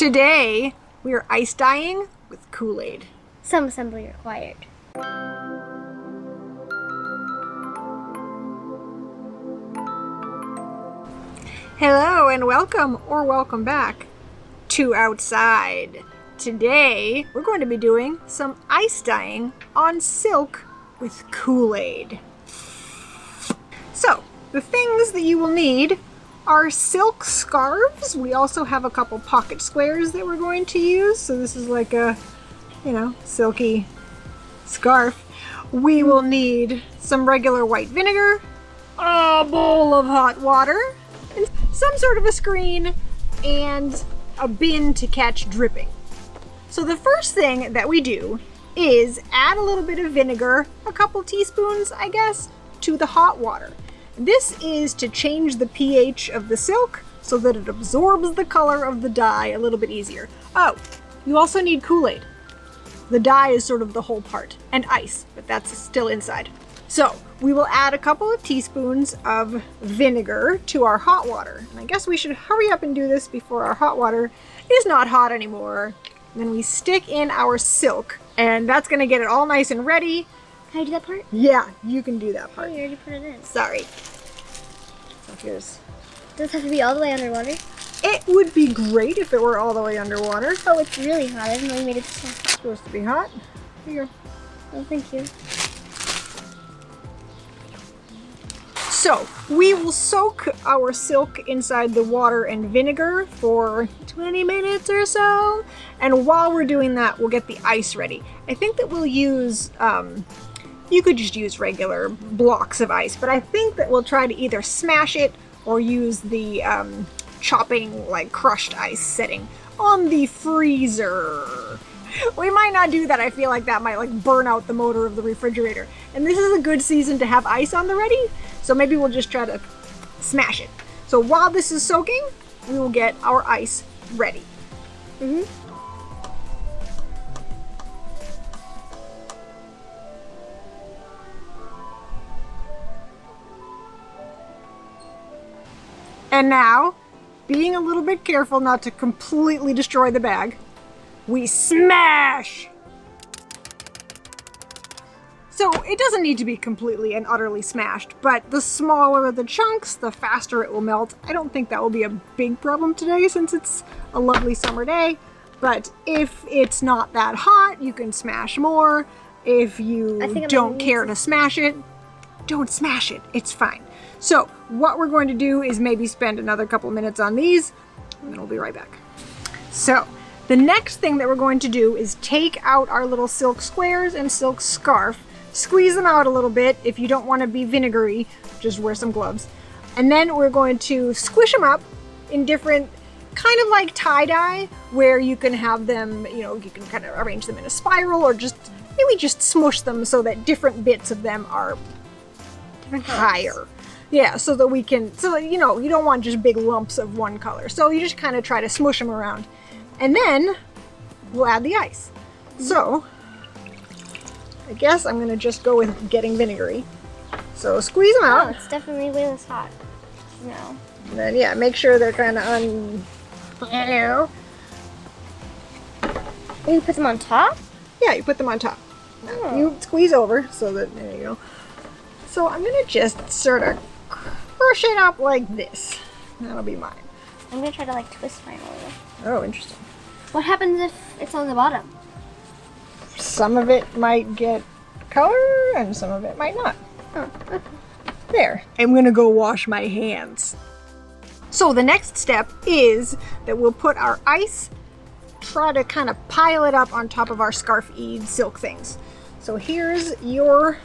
Today, we are ice dyeing with Kool-Aid. Some assembly required. Hello and welcome, or welcome back, to Outside. Today, we're going to be doing some ice dyeing on silk with Kool-Aid. So, the things that you will need are silk scarves. We also have a couple pocket squares that we're going to use. So this is like a, silky scarf. We will need some regular white vinegar, a bowl of hot water, and some sort of a screen, and a bin to catch dripping. So the first thing that we do is add a little bit of vinegar, a couple teaspoons, I guess, to the hot water. This is to change the pH of the silk so that it absorbs the color of the dye a little bit easier. Oh, you also need Kool-Aid. The dye is sort of the whole part, and ice, but that's still inside. So we will add a couple of teaspoons of vinegar to our hot water. And I guess we should hurry up and do this before our hot water is not hot anymore. Then we stick in our silk, and that's gonna get it all nice and ready. Can I do that part? Yeah, you can do that part. Oh, you already put it in. Sorry. So here's... Does it have to be all the way underwater? It would be great if it were all the way underwater. Oh, it's really hot. I didn't know you made it so hot. It's supposed to be hot. Here you go. Oh, thank you. So, we will soak our silk inside the water and vinegar for 20 minutes or so. And while we're doing that, we'll get the ice ready. I think that we'll use, you could just use regular blocks of ice, but I think that we'll try to either smash it or use the chopping, like crushed ice setting on the freezer. We might not do that. I feel like that might burn out the motor of the refrigerator. And this is a good season to have ice on the ready, so maybe we'll just try to smash it. So while this is soaking, we will get our ice ready. And now, being a little bit careful not to completely destroy the bag, we smash! So it doesn't need to be completely and utterly smashed, but the smaller the chunks, the faster it will melt. I don't think that will be a big problem today since it's a lovely summer day, but if it's not that hot, you can smash more. If you don't care to smash it, don't smash it. It's fine. So what we're going to do is maybe spend another couple minutes on these, and then we'll be right back. So the next thing that we're going to do is take out our little silk squares and silk scarf, squeeze them out a little bit. If you don't want to be vinegary, just wear some gloves. And then we're going to squish them up in different, kind of like tie-dye, where you can have them, you can kind of arrange them in a spiral or just maybe just smush them so that different bits of them are higher. Yeah, so that we can, you don't want just big lumps of one color. So you just kind of try to smush them around. And then we'll add the ice. So I guess I'm going to just go with getting vinegary. So squeeze them out. Oh, it's definitely way less hot now. And then, yeah, make sure they're kind of You put them on top? Yeah, you put them on top. Now, you squeeze over so that, there you go. So I'm going to just sort of crush it up like this. That'll be mine. I'm going to try to twist mine a little. Oh, interesting. What happens if it's on the bottom? Some of it might get color and some of it might not. Oh, okay. There. I'm going to go wash my hands. So the next step is that we'll put our ice, try to kind of pile it up on top of our scarf-y silk things. So here's your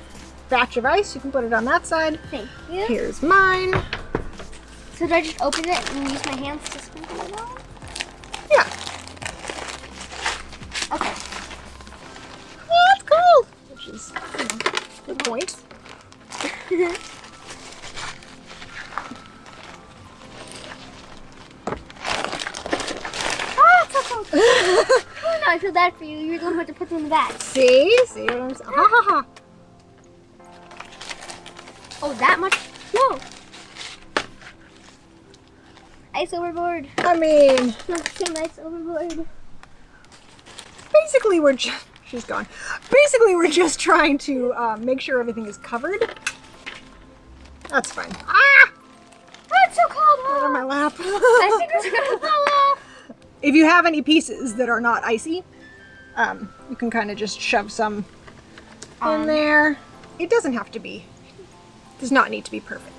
batch of ice. You can put it on that side. Thank you. Here's mine. So do I just open it and use my hands to sprinkle it on? Yeah. Okay. Oh, it's cold. Which is, good point. Ah, it's so cold. Oh no, I feel bad for you. You're the one who had to put them in the bag. See what I'm saying? Ha ha ha. Oh, that much? Whoa. Ice overboard. I mean, Some ice overboard. basically we're just, she's gone. Basically we're just trying to make sure everything is covered. That's fine. Ah! That's so cold. Right on my lap. My fingers are gonna fall off. If you have any pieces that are not icy, you can kind of just shove some in there. It doesn't have to be, does not need to be perfect.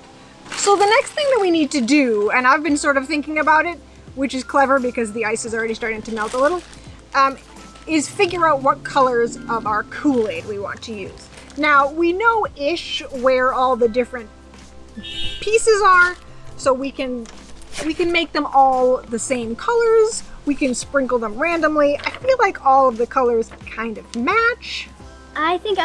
So the next thing that we need to do, and I've been sort of thinking about it, which is clever because the ice is already starting to melt a little, is figure out what colors of our Kool-Aid we want to use. Now, we know-ish where all the different pieces are, so we can make them all the same colors. We can sprinkle them randomly. I feel like all of the colors kind of match. I think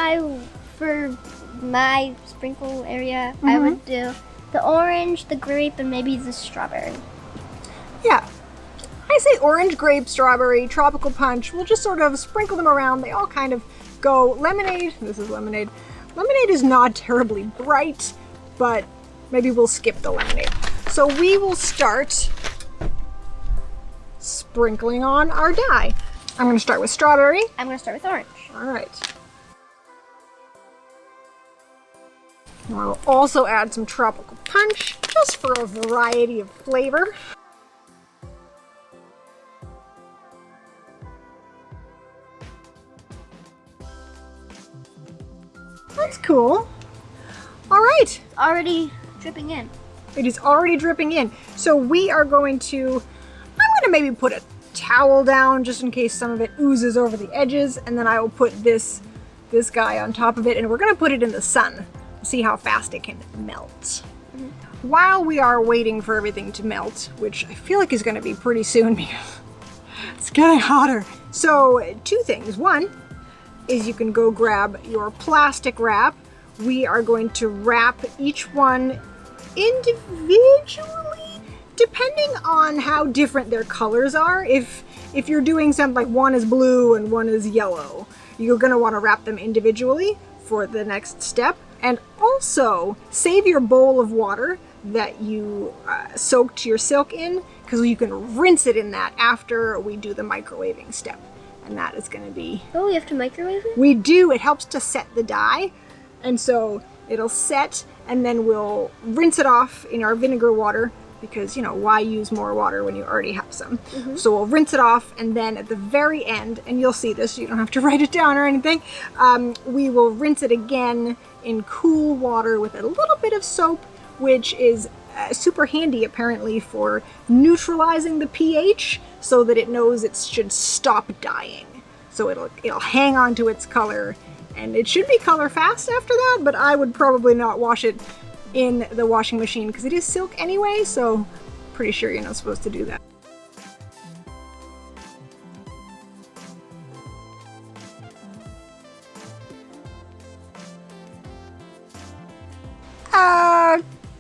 for my sprinkle area, I would do the orange, the grape, and maybe the strawberry. Yeah. I say orange, grape, strawberry, tropical punch. We'll just sort of sprinkle them around. They all kind of go. Lemonade. This is lemonade. Lemonade is not terribly bright, but maybe we'll skip the lemonade. So we will start sprinkling on our dye. I'm going to start with strawberry. I'm gonna start with orange. All right. And I will also add some tropical punch, just for a variety of flavor. That's cool. All right. It's already dripping in. It is already dripping in. So we are going to, I'm going to maybe put a towel down just in case some of it oozes over the edges. And then I will put this guy on top of it, and we're going to put it in the sun. See how fast it can melt. While we are waiting for everything to melt, which I feel like is going to be pretty soon because it's getting hotter. So 2 things. One is you can go grab your plastic wrap. We are going to wrap each one individually, depending on how different their colors are. If you're doing something like one is blue and one is yellow, you're going to want to wrap them individually for the next step. And also save your bowl of water that you soaked your silk in, because you can rinse it in that after we do the microwaving step. And that is going to be... Oh, we have to microwave it? We do. It helps to set the dye. And so it'll set, and then we'll rinse it off in our vinegar water, because, you know, why use more water when you already have some? So we'll rinse it off, and then at the very end, and you'll see this, you don't have to write it down or anything, we will rinse it again in cool water with a little bit of soap, which is super handy apparently for neutralizing the pH so that it knows it should stop dyeing. So it'll hang on to its color, and it should be color fast after that, but I would probably not wash it in the washing machine because it is silk anyway, so pretty sure you're not supposed to do that.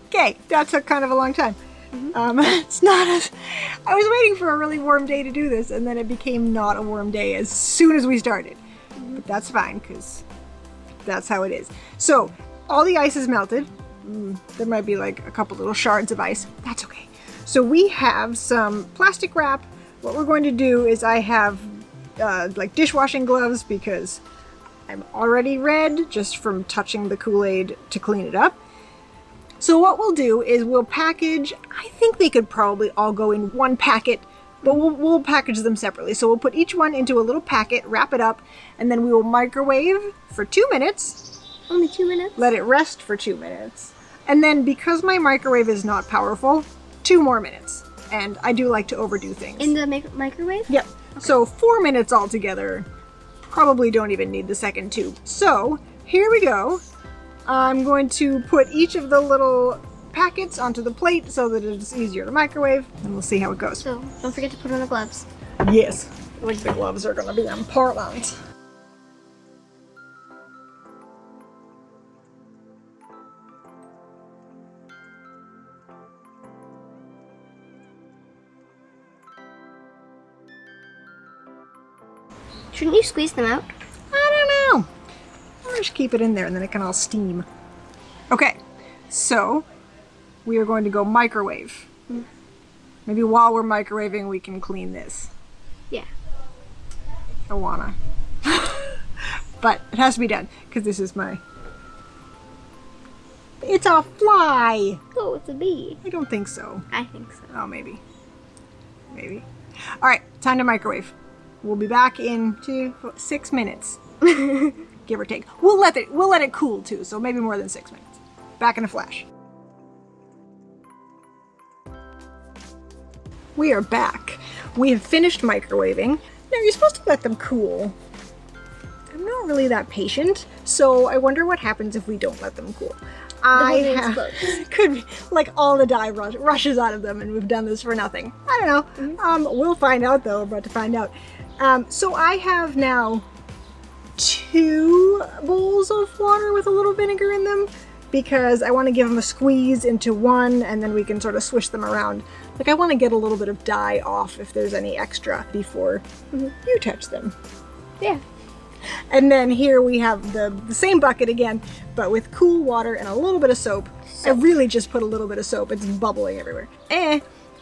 Okay, that took kind of a long time. It's not as... I was waiting for a really warm day to do this, and then it became not a warm day as soon as we started. But that's fine, because that's how it is. So, all the ice is melted. There might be like a couple little shards of ice. That's okay. So we have some plastic wrap. What we're going to do is I have like dishwashing gloves because I'm already red just from touching the Kool-Aid to clean it up. So what we'll do is we'll package, I think they could probably all go in one packet, but we'll package them separately. So we'll put each one into a little packet, wrap it up, and then we will microwave for 2 minutes. Only 2 minutes? Let it rest for 2 minutes. And then because my microwave is not powerful, 2 more minutes. And I do like to overdo things. In the microwave? Yep. Okay. So 4 minutes altogether. Probably don't even need the second 2. So here we go. I'm going to put each of the little packets onto the plate so that it's easier to microwave, and we'll see how it goes. So don't forget to put on the gloves. Yes, I think the gloves are going to be important. Shouldn't you squeeze them out? I don't know. I'll just keep it in there and then it can all steam. Okay, so we are going to go microwave. Maybe while we're microwaving, we can clean this. Yeah. I wanna. But it has to be done, because this is my... It's a fly! Oh, it's a bee. I don't think so. I think so. Oh, maybe. Maybe. Alright, time to microwave. We'll be back in 6 minutes. Give or take. We'll let it cool too, so maybe more than 6 minutes. Back in a flash. We are back. We have finished microwaving. Now you're supposed to let them cool. I'm not really that patient, so I wonder what happens if we don't let them cool. Could be like all the dye rushes out of them, and we've done this for nothing. I don't know. We'll find out though. We're about to find out. So I have now 2 bowls of water with a little vinegar in them, because I want to give them a squeeze into one, and then we can sort of swish them around. Like, I want to get a little bit of dye off if there's any extra before you touch them. Yeah. And then here we have the same bucket again, but with cool water and a little bit of soap. I really just put a little bit of soap. It's bubbling everywhere.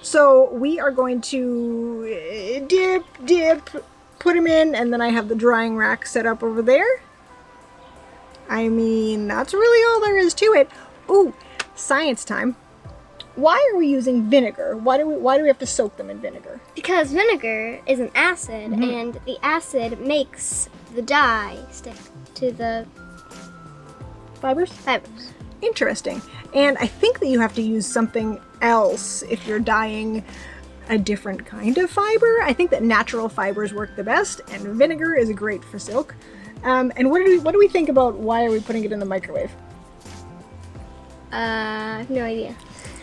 So we are going to dip, put them in, and then I have the drying rack set up over there. I mean, that's really all there is to it. Ooh, science time. Why are we using vinegar? Why do we have to soak them in vinegar? Because vinegar is an acid, and the acid makes the dye stick to the Fibers? Interesting. And I think that you have to use something else if you're dyeing a different kind of fiber. I think that natural fibers work the best, and vinegar is great for silk. And what do we think about why are we putting it in the microwave? I have no idea.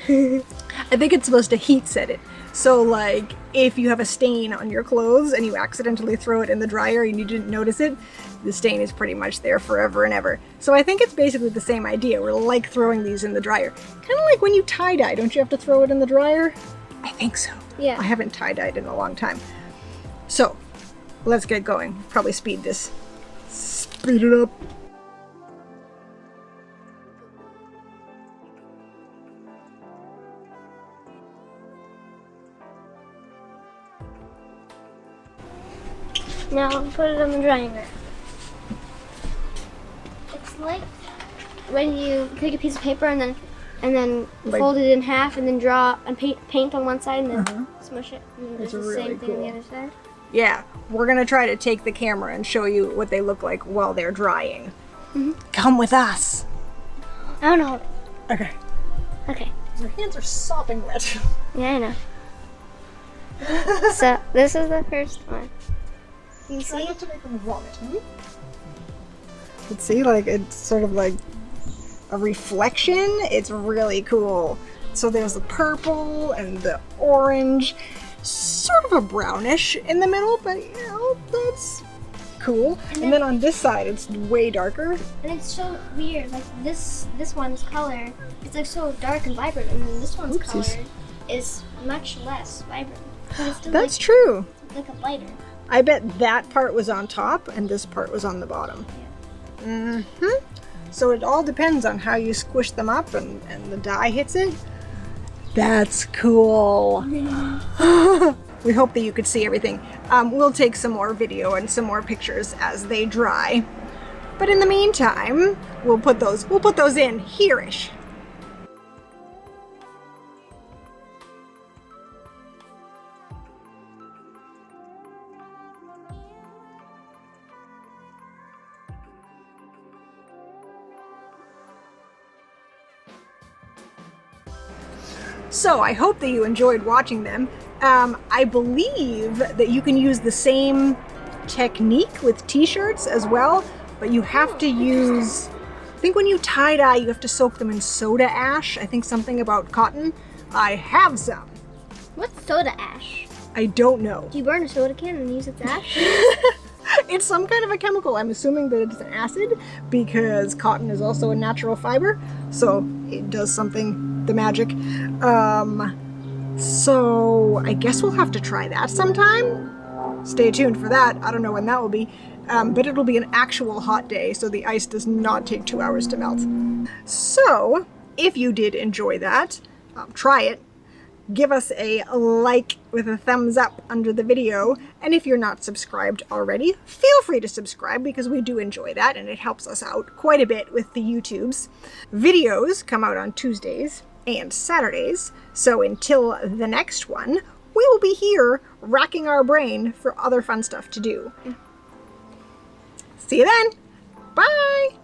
I think it's supposed to heat set it. So like if you have a stain on your clothes and you accidentally throw it in the dryer and you didn't notice it, the stain is pretty much there forever and ever. So I think it's basically the same idea. We're like throwing these in the dryer. Kind of like when you tie-dye, don't you have to throw it in the dryer? I think so. Yeah. I haven't tie-dyed in a long time. So let's get going. Probably speed this. Speed it up. Now put it on the drying rack. It's like when you take a piece of paper and then Like- fold it in half and then draw and paint on one side and then smush it. And It's it's the really same thing on cool. the other side. Yeah, we're gonna try to take the camera and show you what they look like while they're drying. Come with us. I don't know. Okay. Okay. Your hands are sopping wet. Yeah, I know. So this is the first one. You Try see? not to make them vomit. Let's see, like it's sort of like a reflection. It's really cool. So there's the purple and the orange, sort of a brownish in the middle, but you know, that's cool. And then on this side, it's way darker. And it's so weird. Like this one's color is like so dark and vibrant, and then this one's Oopsies. color is much less vibrant. But it's still That's true. like a lighter. I bet that part was on top and this part was on the bottom. So it all depends on how you squish them up and the dye hits it. That's cool. We hope that you could see everything. We'll take some more video and some more pictures as they dry. But in the meantime, we'll put those in here-ish. So I hope that you enjoyed watching them. I believe that you can use the same technique with t-shirts as well, but you have to use, I think when you tie-dye, you have to soak them in soda ash. I think something about cotton. I have some. What's soda ash? I don't know. Do you burn a soda can and use its ash? It's some kind of a chemical. I'm assuming that it's an acid because cotton is also a natural fiber, so it does something, the magic. So I guess we'll have to try that sometime. Stay tuned for that. I don't know when that will be, but it'll be an actual hot day, so the ice does not take 2 hours to melt. So if you did enjoy that, try it. give us a like with a thumbs up under the video. And if you're not subscribed already, feel free to subscribe because we do enjoy that and it helps us out quite a bit with the YouTubes. Videos come out on Tuesdays and Saturdays. So until the next one, we will be here racking our brain for other fun stuff to do. See you then. Bye.